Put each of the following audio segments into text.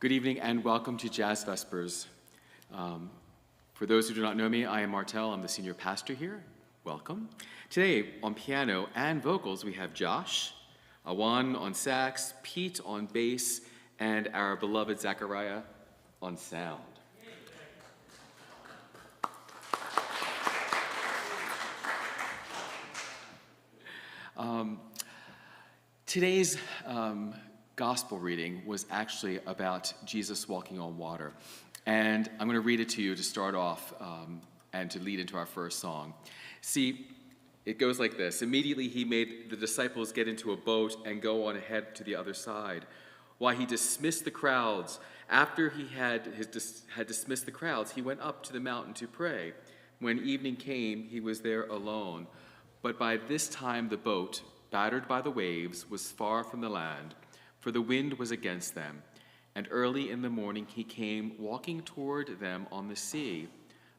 Good evening and welcome to Jazz Vespers. For those who do not know me, I am Martell. I'm the senior pastor here. Welcome. Today on piano and vocals we have Josh, Awan on sax, Pete on bass, and our beloved Zachariah on sound. Today's gospel reading was actually about Jesus walking on water. And I'm going to read it to you to start off and to lead into our first song. See, it goes like this. Immediately he made the disciples get into a boat and go on ahead to the other side, while he dismissed the crowds. After he had dismissed the crowds, he went up to the mountain to pray. When evening came, he was there alone. But by this time the boat, battered by the waves, was far from the land, for the wind was against them. And early in the morning he came walking toward them on the sea.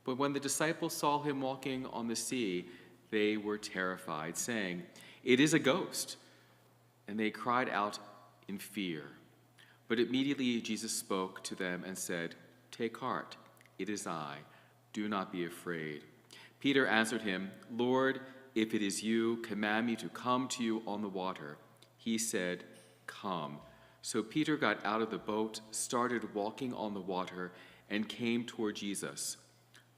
But when the disciples saw him walking on the sea, they were terrified, saying, "It is a ghost." And they cried out in fear. But immediately Jesus spoke to them and said, "Take heart, it is I. Do not be afraid." Peter answered him, "Lord, if it is you, command me to come to you on the water." He said, "Come." So Peter got out of the boat, started walking on the water, and came toward Jesus.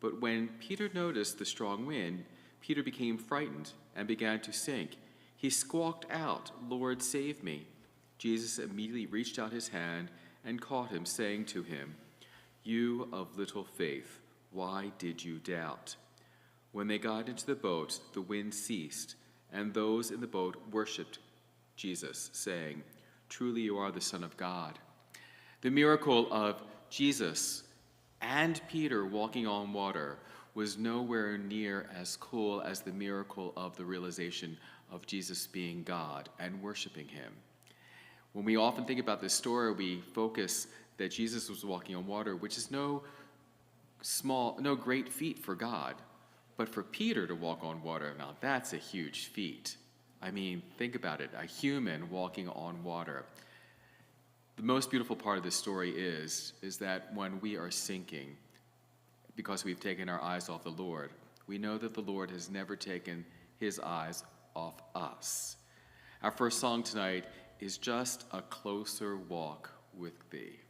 But when Peter noticed the strong wind, Peter became frightened and began to sink. He squawked out, "Lord, save me." Jesus immediately reached out his hand and caught him, saying to him, "You of little faith, why did you doubt?" When they got into the boat, the wind ceased, and those in the boat worshipped Jesus, saying, "Truly you are the Son of God." The miracle of Jesus and Peter walking on water was nowhere near as cool as the miracle of the realization of Jesus being God and worshiping him. When we often think about this story, we focus that Jesus was walking on water, which is no great feat for God. But for Peter to walk on water, now that's a huge feat. I mean, think about it, a human walking on water. The most beautiful part of this story is that when we are sinking, because we've taken our eyes off the Lord, we know that the Lord has never taken his eyes off us. Our first song tonight is Just a Closer Walk with Thee.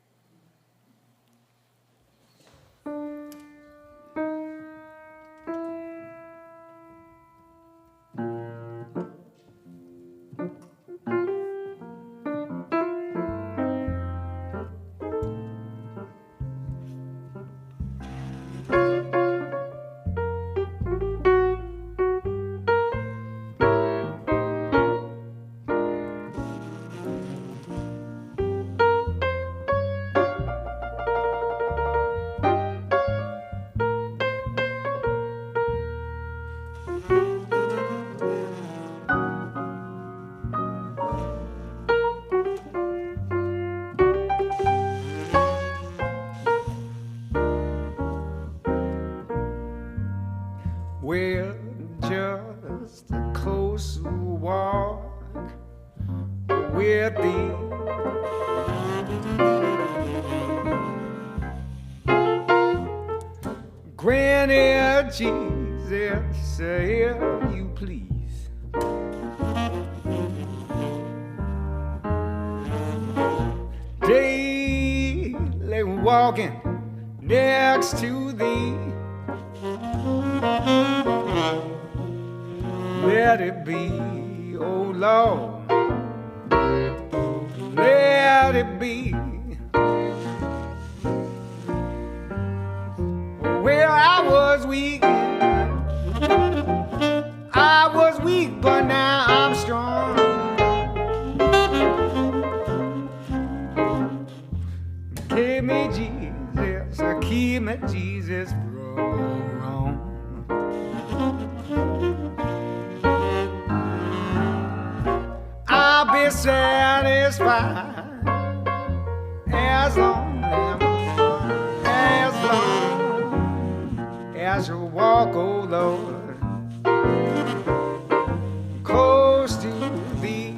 Well, just a close walk with thee. Granted, Jesus, if you please. Daily walking next to thee. Let it be, oh Lord, let it be. Well, I was weak, but now I'm strong. Keep me, Jesus, keep me, Jesus, wrong. I'll be satisfied as long as you walk, oh Lord, close to thee.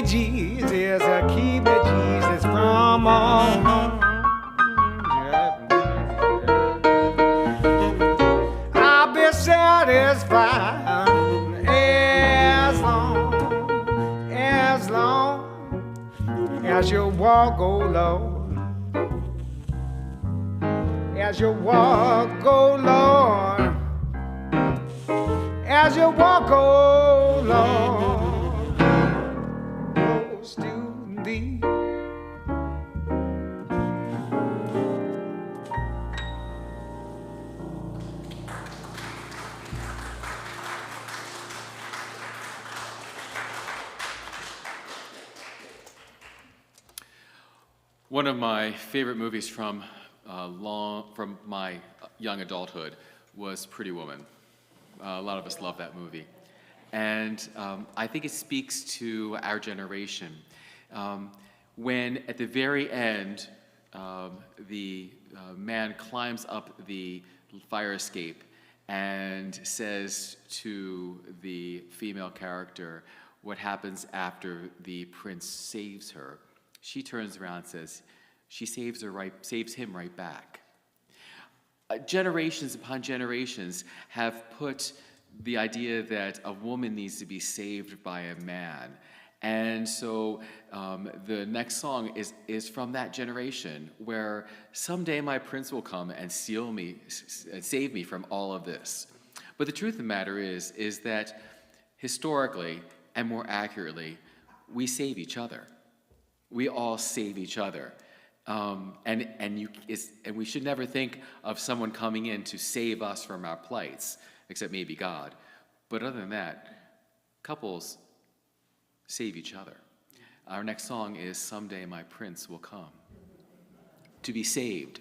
me, Jesus, keep me, Jesus, from all harm. I'll be satisfied as long as you walk, oh Lord, as you walk, oh Lord, as you walk, oh Lord, close to thee. One of my favorite movies from my young adulthood was Pretty Woman. A lot of us love that movie. And I think it speaks to our generation. When at the very end, the man climbs up the fire escape and says to the female character what happens after the prince saves her, she turns around and says, she saves him right back. Generations upon generations have put the idea that a woman needs to be saved by a man. And so the next song is from that generation, where someday my prince will come and save me from all of this. But the truth of the matter is that historically and more accurately, we save each other. We all save each other. And we should never think of someone coming in to save us from our plights, except maybe God. But other than that, couples save each other. Our next song is Someday My Prince Will Come. To be saved.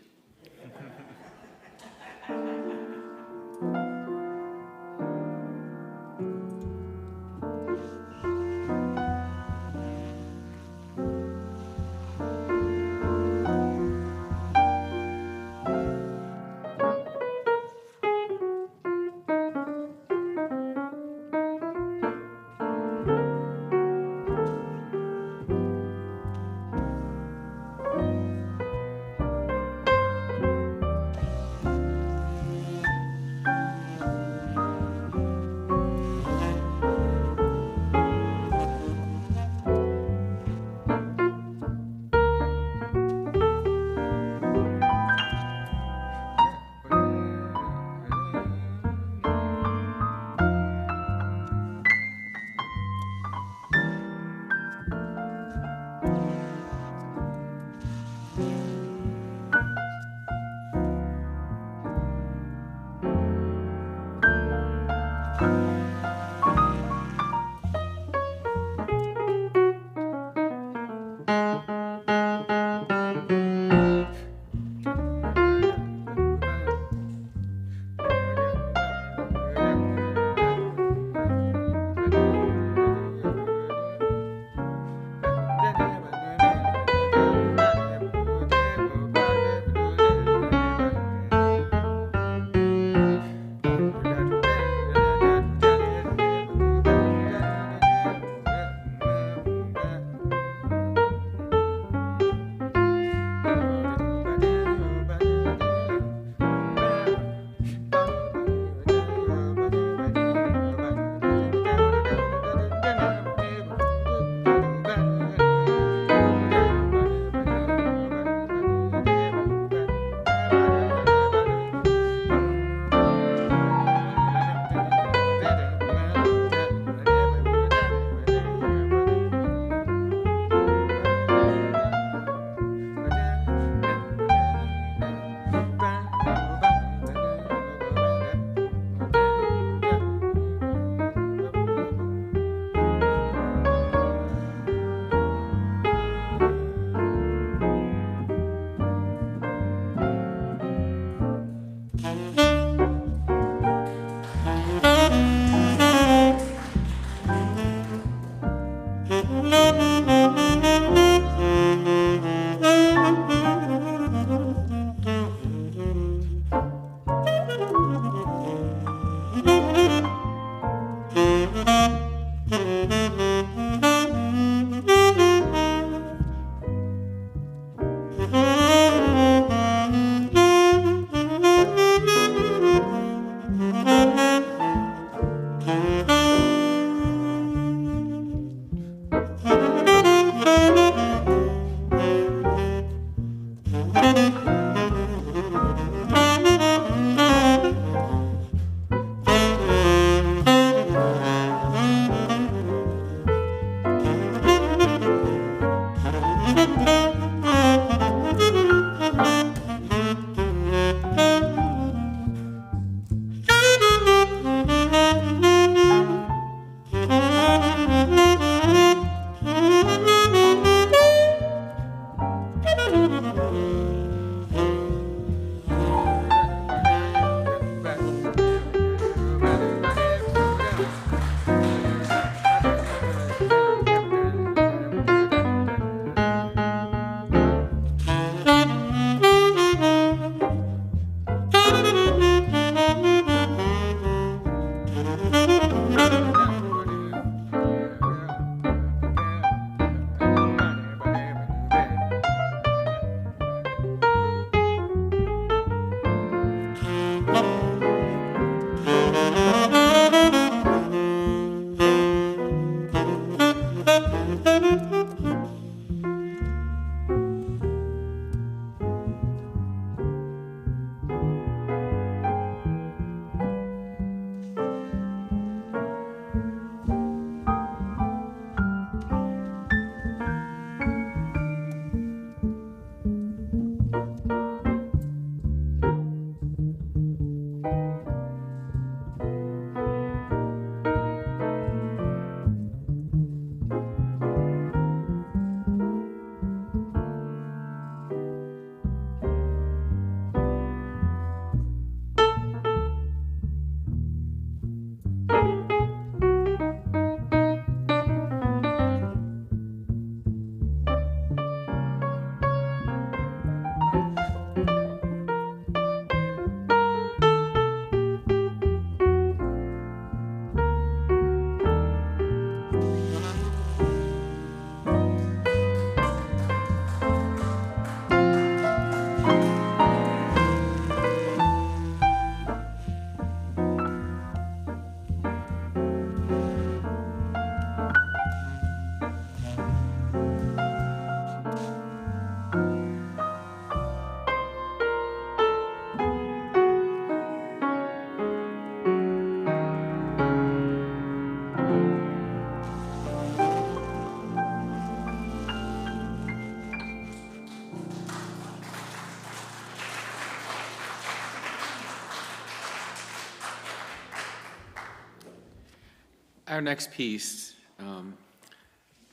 Our next piece,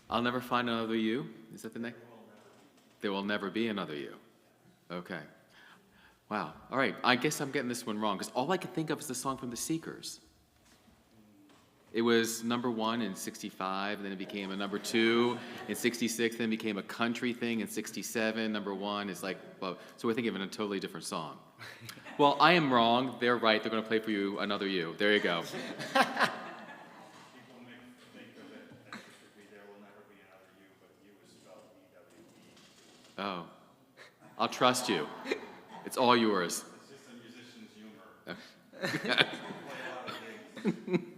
I'll Never Find Another You. Is that the next? There will never be another you. Okay. Wow. All right. I guess I'm getting this one wrong because all I could think of is the song from The Seekers. It was number 1 in 65, then it became a number 2 in 66, then it became a country thing in 67. Number 1 is like, well, so we're thinking of a totally different song. Well, I am wrong. They're right. They're going to play for you Another You. There you go. People think of it as strictly There Will Never Be Another You, but you is spelled E-W-E. Oh, I'll trust you. It's all yours. It's just a musician's humor. Play a lot of things.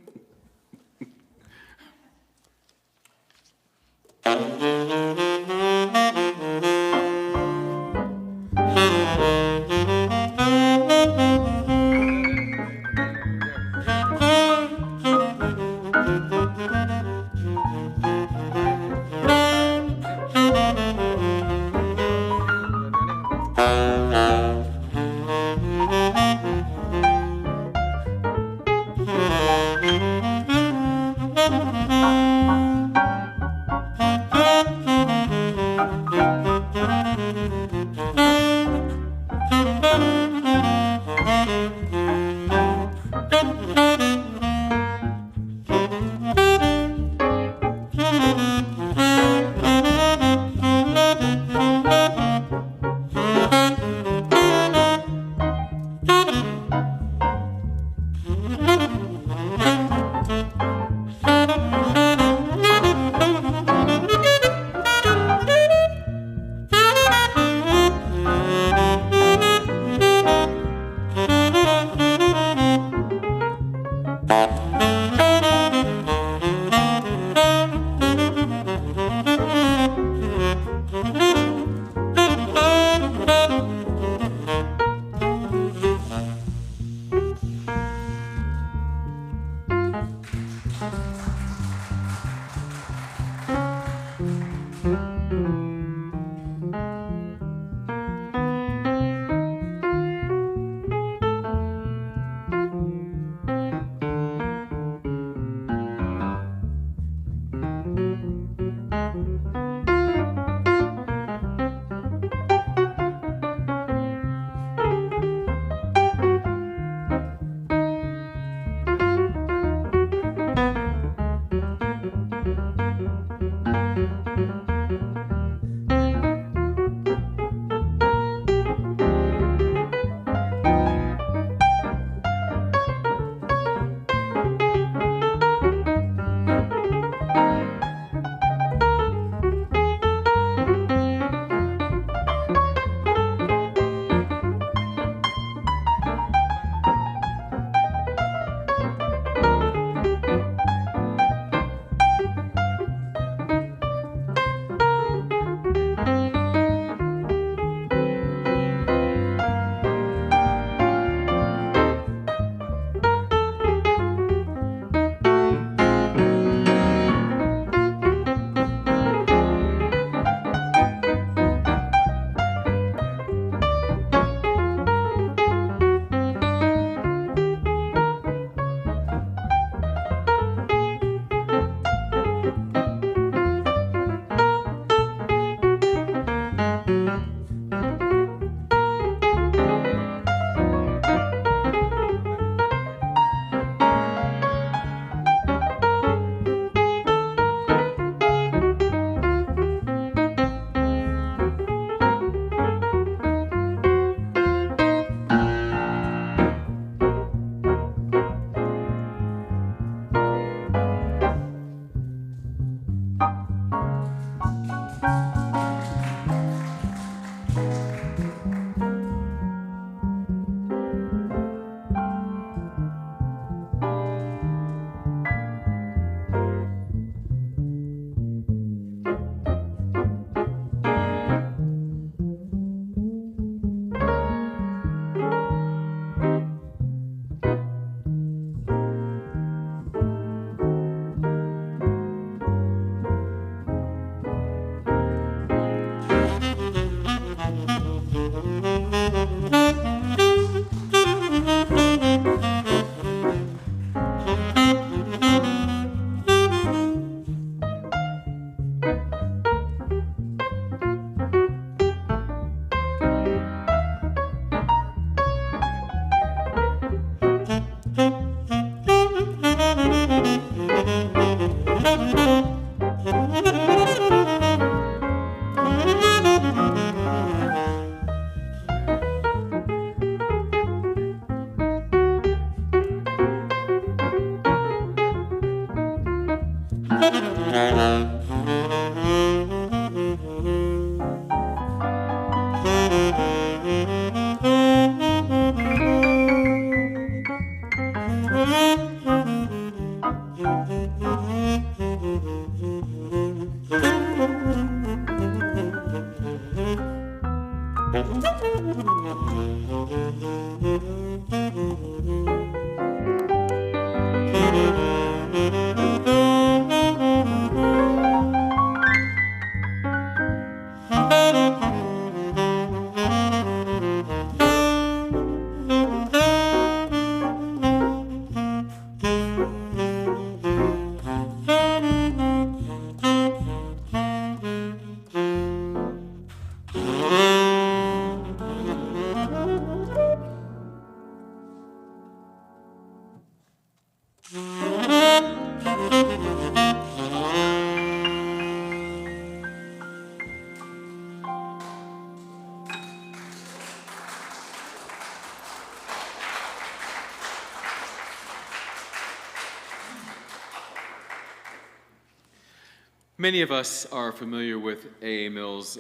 Many of us are familiar with A. Milne's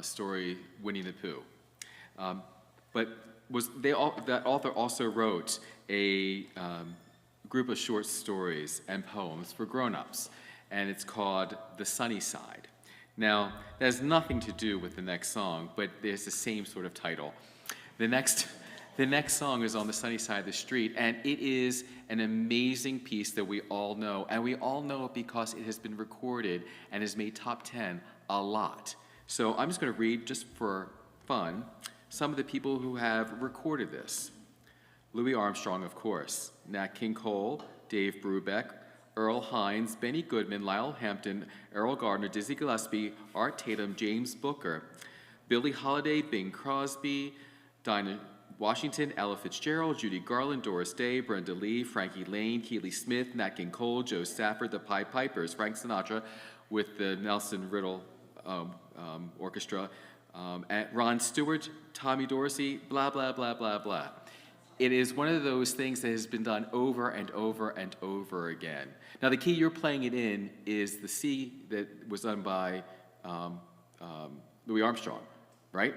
story, Winnie the Pooh. But that author also wrote a group of short stories and poems for grown-ups, and it's called The Sunny Side. Now, that has nothing to do with the next song, but there's the same sort of title. The next song is On the Sunny Side of the Street, and it is an amazing piece that we all know, and we all know it because it has been recorded and has made top 10 a lot. So I'm just going to read, just for fun, some of the people who have recorded this. Louis Armstrong, of course, Nat King Cole, Dave Brubeck, Earl Hines, Benny Goodman, Lyle Hampton, Errol Gardner, Dizzy Gillespie, Art Tatum, James Booker, Billie Holiday, Bing Crosby, Dinah Washington, Ella Fitzgerald, Judy Garland, Doris Day, Brenda Lee, Frankie Lane, Keely Smith, Nat King Cole, Joe Stafford, the Pied Pipers, Frank Sinatra with the Nelson Riddle Orchestra, Ron Stewart, Tommy Dorsey, blah, blah, blah, blah, blah. It is one of those things that has been done over and over and over again. Now, the key you're playing it in is the C that was done by Louis Armstrong, right?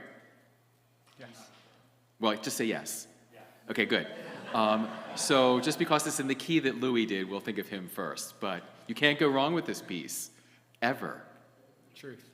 Yes. Well, just say yes. Yeah. Okay, good. So just because it's in the key that Louis did, we'll think of him first. But you can't go wrong with this piece, ever. Truth.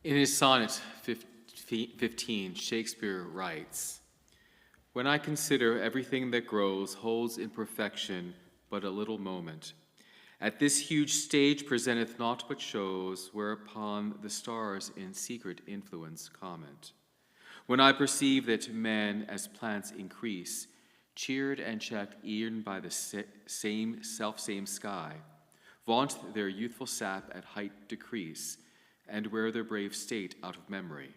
In his sonnet 15, Shakespeare writes, "When I consider everything that grows holds in perfection but a little moment. At this huge stage presenteth naught but shows, whereupon the stars in secret influence comment. When I perceive that men as plants increase, cheered and checked e'en by the same sky, vaunt their youthful sap at height decrease, and wear their brave state out of memory.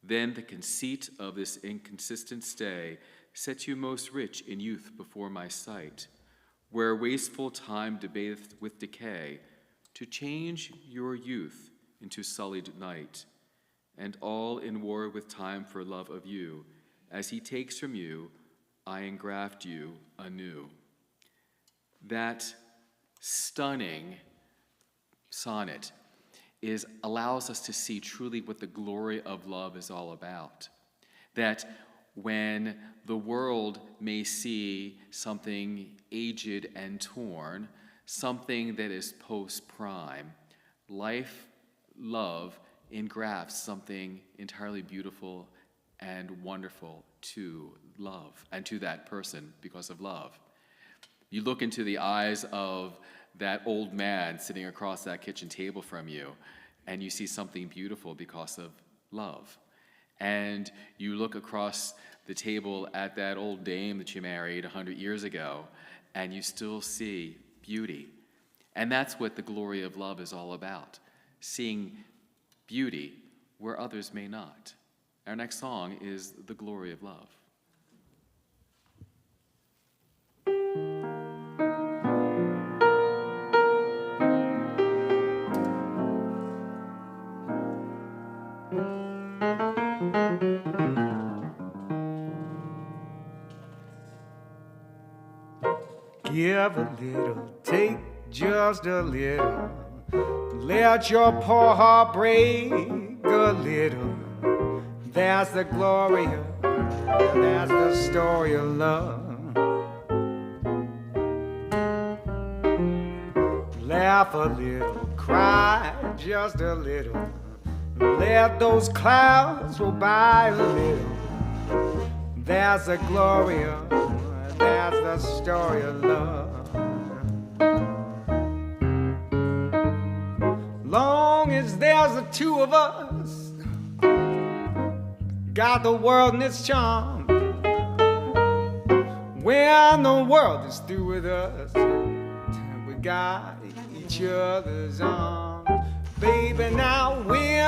Then the conceit of this inconsistent stay sets you most rich in youth before my sight, where wasteful time debateth with decay, to change your youth into sullied night, and all in war with time for love of you. As he takes from you, I engraft you anew." That stunning sonnet allows us to see truly what the glory of love is all about. That when the world may see something aged and torn, something that is post-prime, love, engrafts something entirely beautiful and wonderful to love and to that person because of love. You look into the eyes of that old man sitting across that kitchen table from you, and you see something beautiful because of love. And you look across the table at that old dame that you married 100 years ago, and you still see beauty. And that's what the glory of love is all about, seeing beauty where others may not. Our next song is "The Glory of Love." Give a little, take just a little. Let your poor heart break a little. That's the glory of, that's the story of love. Laugh a little, cry just a little. Let those clouds roll by a little. That's the glory of, that's the story of love. Long as there's the two of us, got the world in its charm. When the world is through with us, we got each other's arms. Baby, now win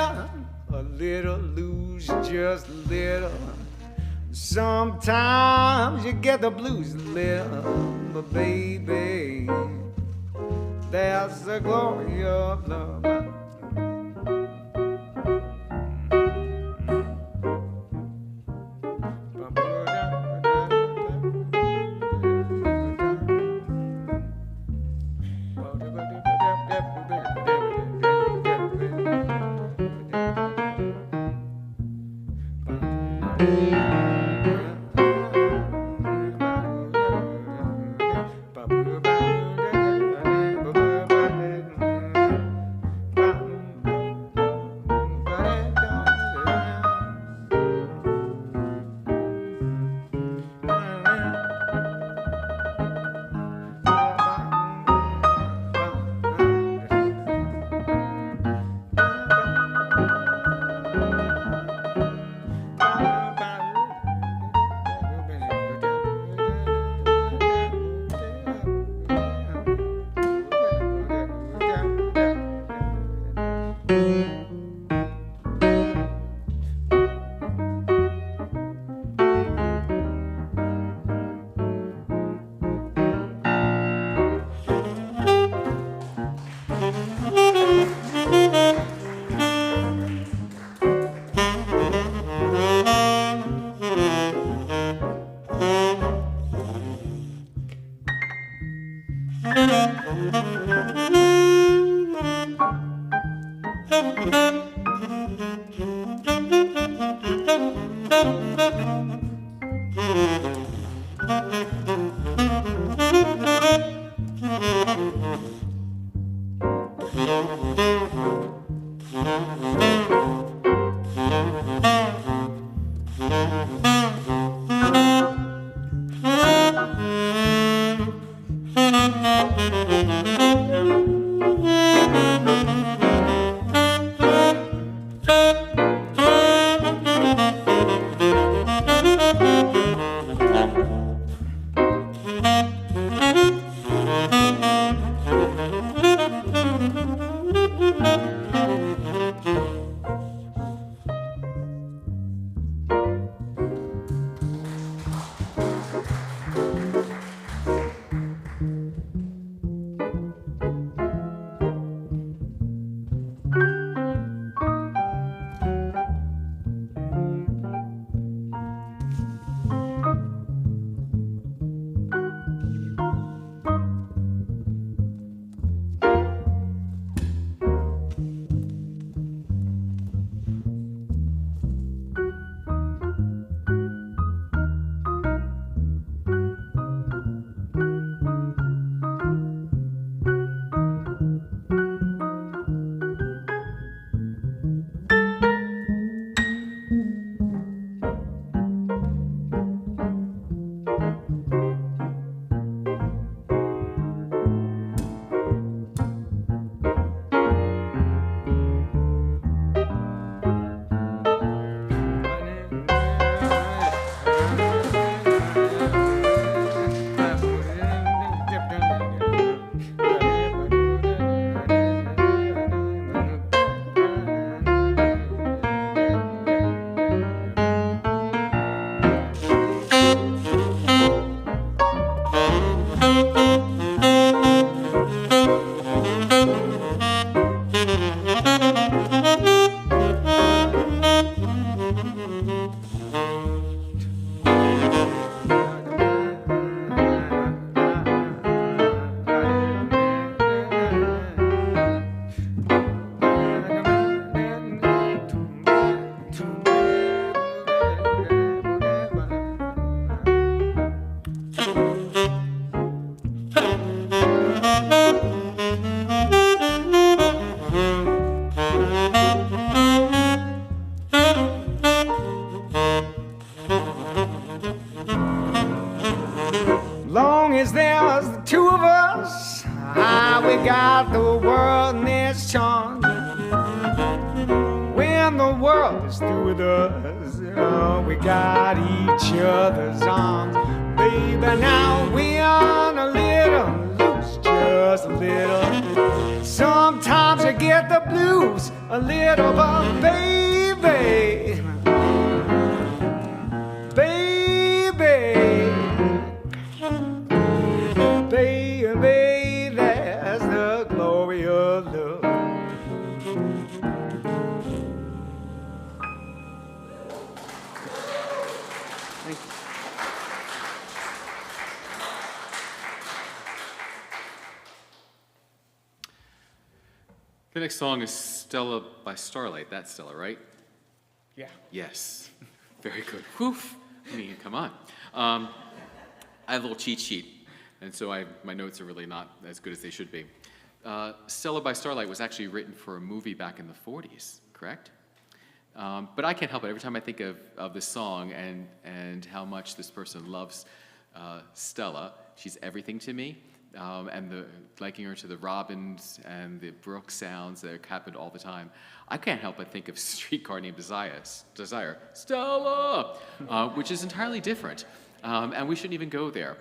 a little, lose just a little. Sometimes you get the blues a little, but baby, that's the glory of love. Long as there's the two of us, we got the world in its charms. When the world is through with us, we got each other's arms. Baby, now we're a little loose, just a little. Sometimes I get the blues a little, but baby, baby, The next song is Stella by Starlight. That's Stella, right? Yeah. Yes. Very good. Woof. I mean, come on. I have a little cheat sheet, and so my notes are really not as good as they should be. Stella by Starlight was actually written for a movie back in the 40s, correct? But I can't help it. Every time I think of this song and how much this person loves Stella, she's everything to me. And liking her to the robins and the brook sounds that happened all the time. I can't help but think of Streetcar Named Desire, Stella, which is entirely different. And we shouldn't even go there.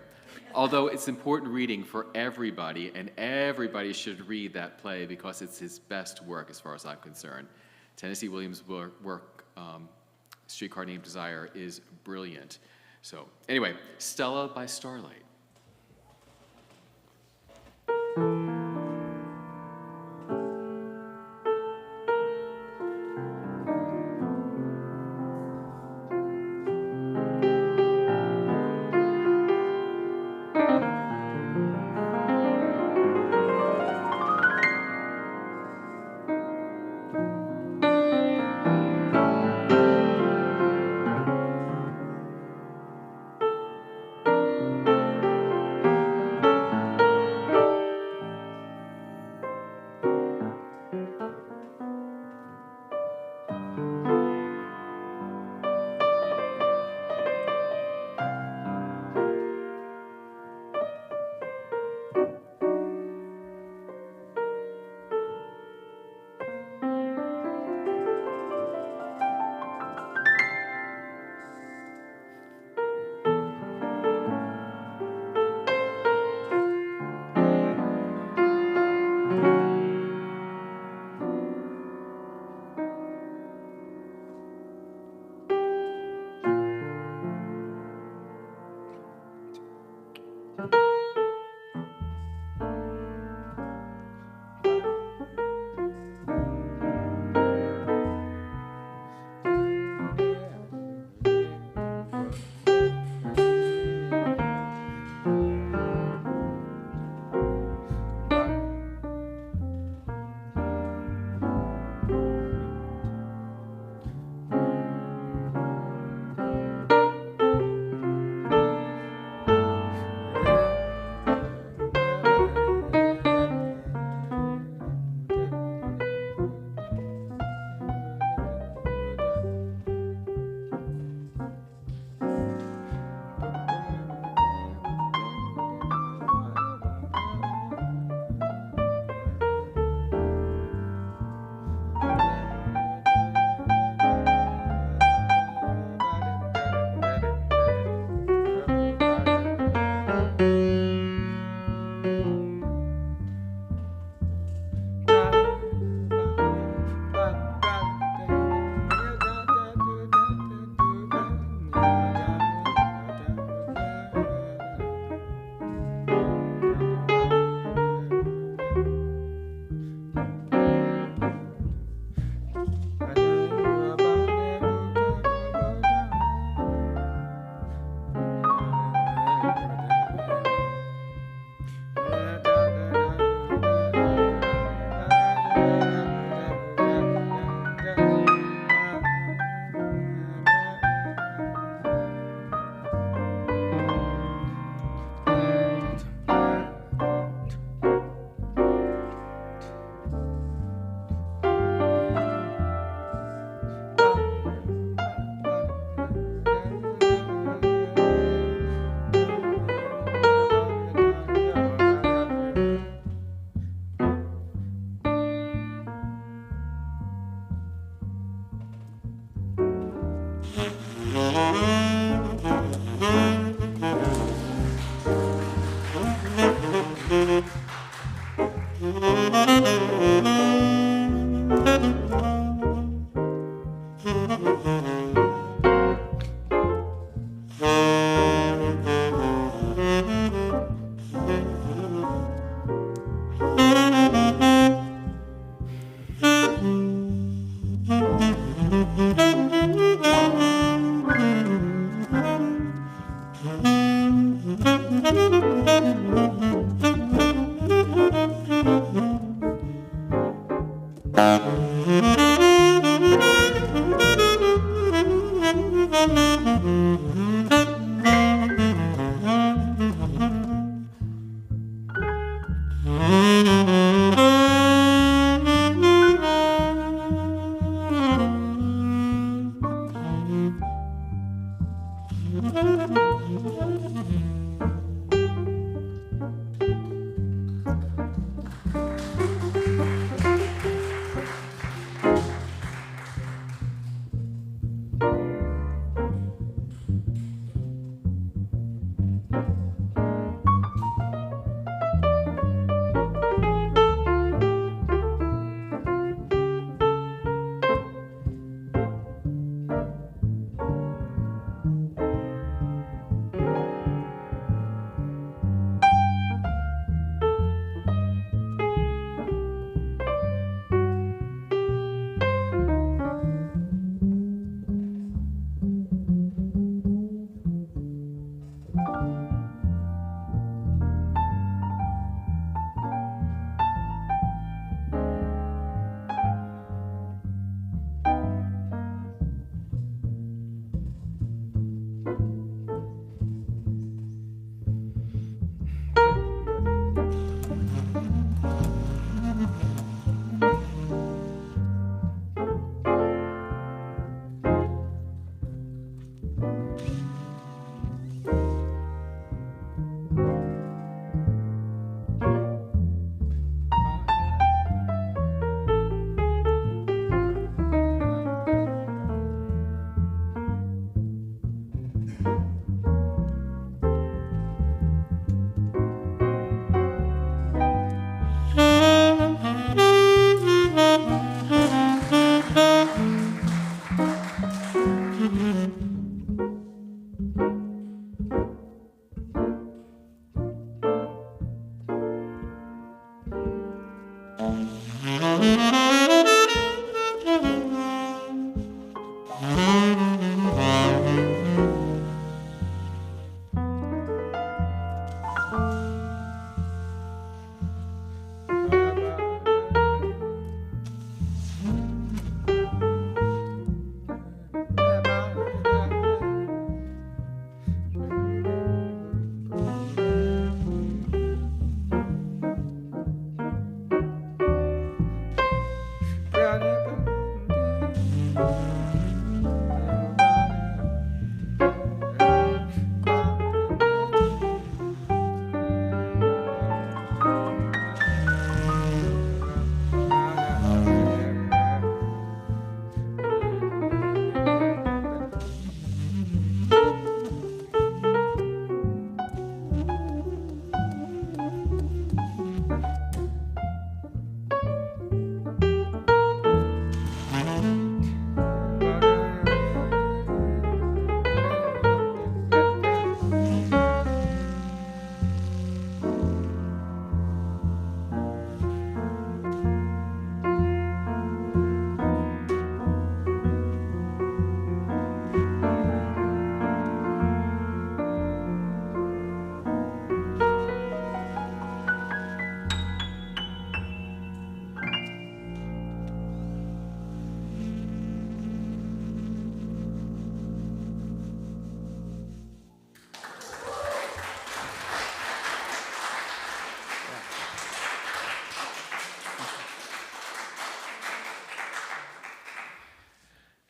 Although it's important reading for everybody, and everybody should read that play because it's his best work as far as I'm concerned. Tennessee Williams' work, Streetcar Named Desire, is brilliant. So anyway, Stella by Starlight.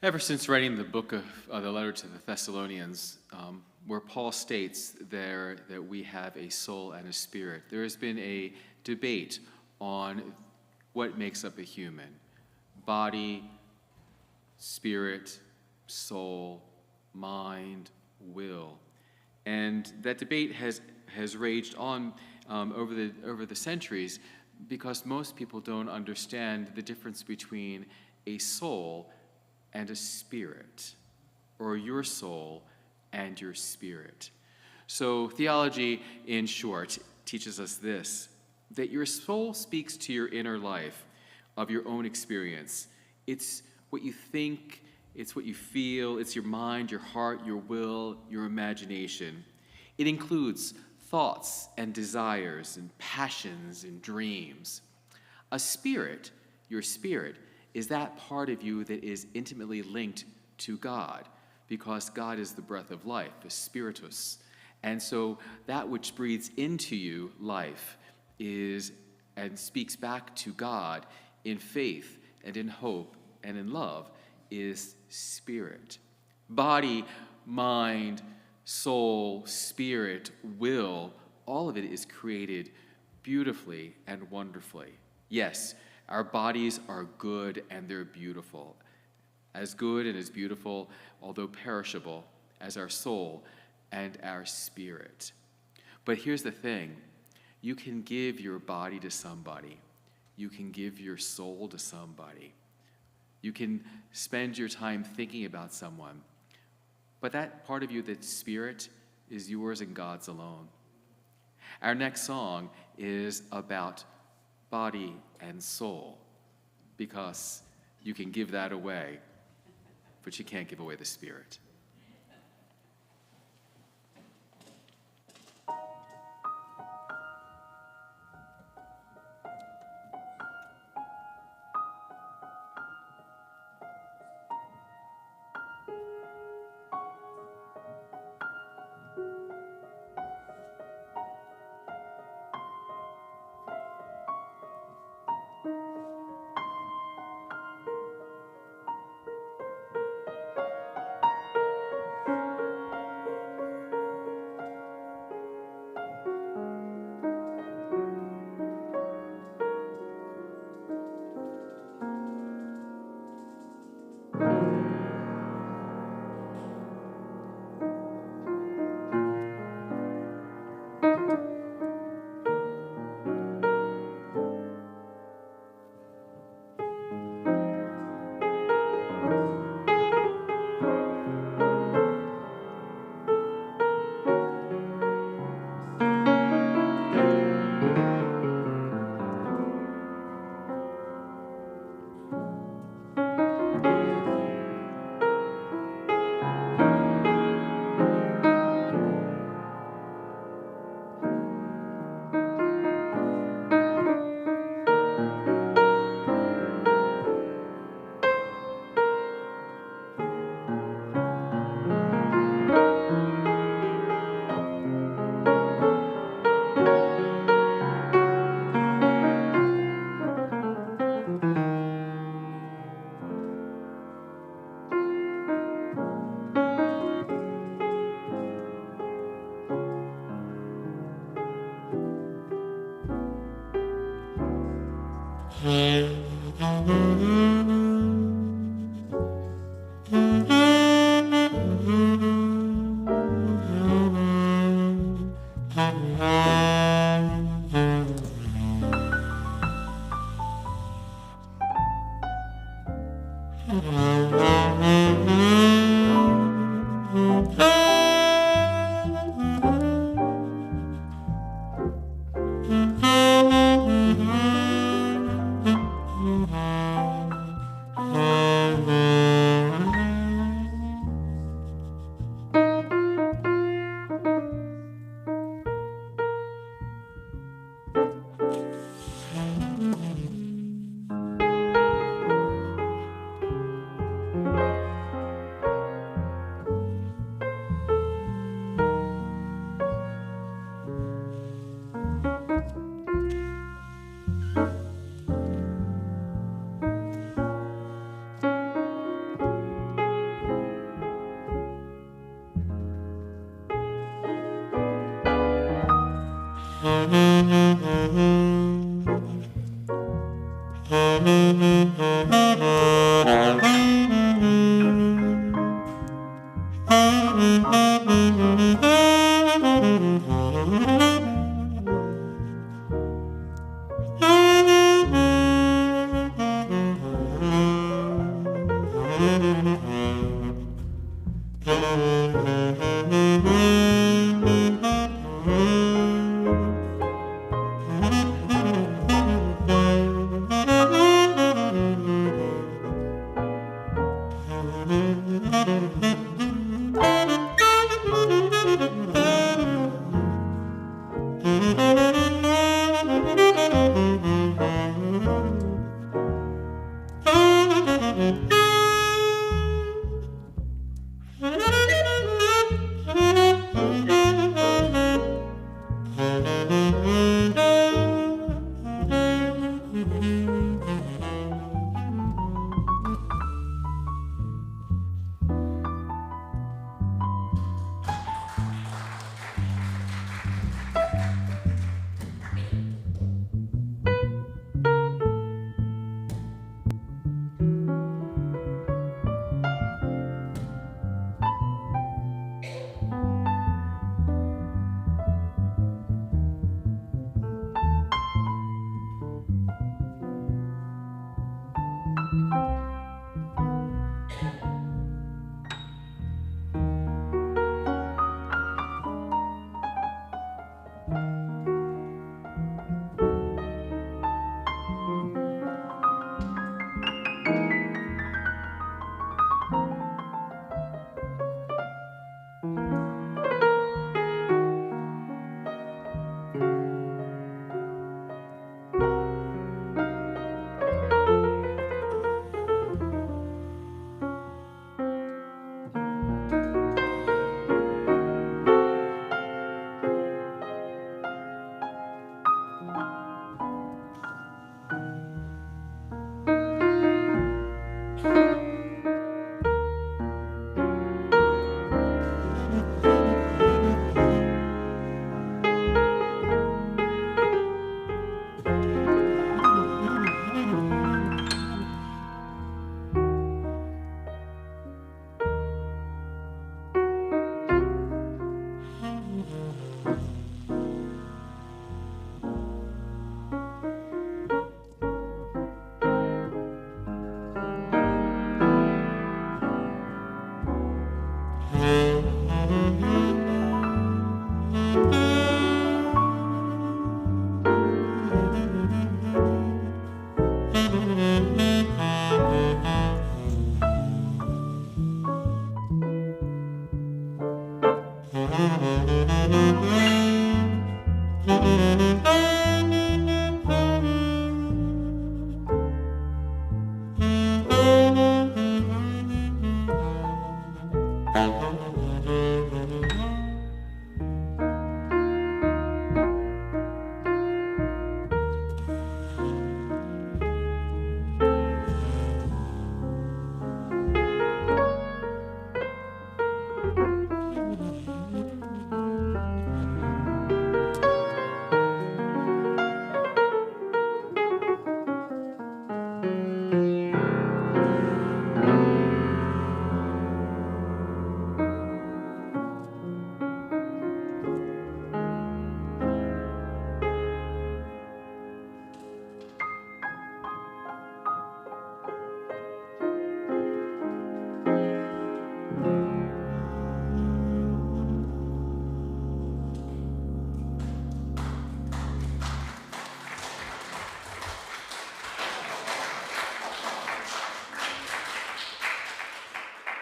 Ever since writing the book of the letter to the Thessalonians, where Paul states there that we have a soul and a spirit, there has been a debate on what makes up a human: body, spirit, soul, mind, will. And that debate has raged on over the centuries, because most people don't understand the difference between a soul and a spirit, or your soul and your spirit. So theology, in short, teaches us this: that your soul speaks to your inner life of your own experience. It's what you think, it's what you feel, it's your mind, your heart, your will, your imagination. It includes thoughts and desires and passions and dreams. A spirit, your spirit, is that part of you that is intimately linked to God, because God is the breath of life, the spiritus. And so that which breathes into you life is and speaks back to God in faith and in hope and in love is spirit. Body, mind, soul, spirit, will, all of it is created beautifully and wonderfully. Yes, our bodies are good and they're beautiful. As good and as beautiful, although perishable, as our soul and our spirit. But here's the thing: you can give your body to somebody. You can give your soul to somebody. You can spend your time thinking about someone. But that part of you, that spirit, is yours and God's alone. Our next song is about body and soul, because you can give that away, but you can't give away the spirit.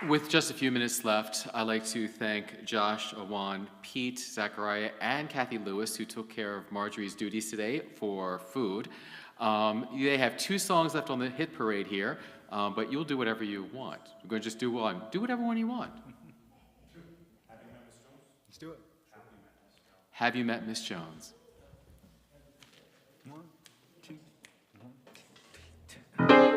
With just a few minutes left, I'd like to thank Josh, Awan, Pete, Zachariah, and Kathy Lewis, who took care of Marjorie's duties today for food. They have 2 songs left on the hit parade here, but you'll do whatever you want. We're going to just do one. Do whatever one you want. Let's do it. Have you met Miss Jones? 1, 2, 1.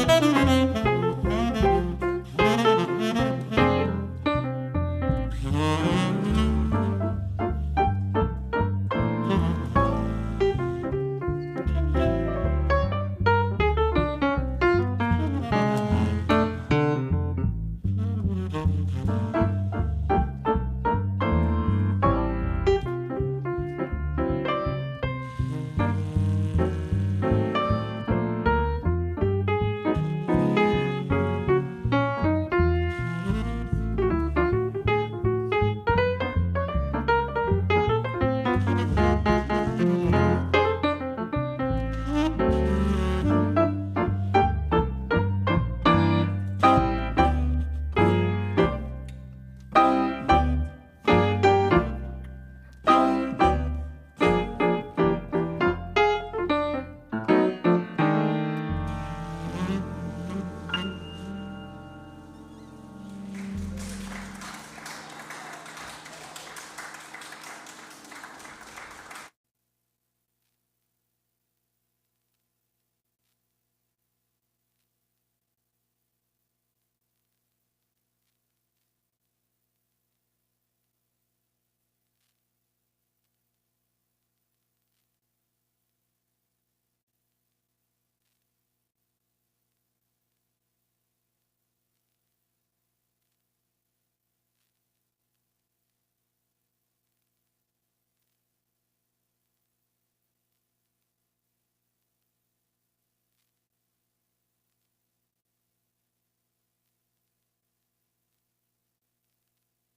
Amen.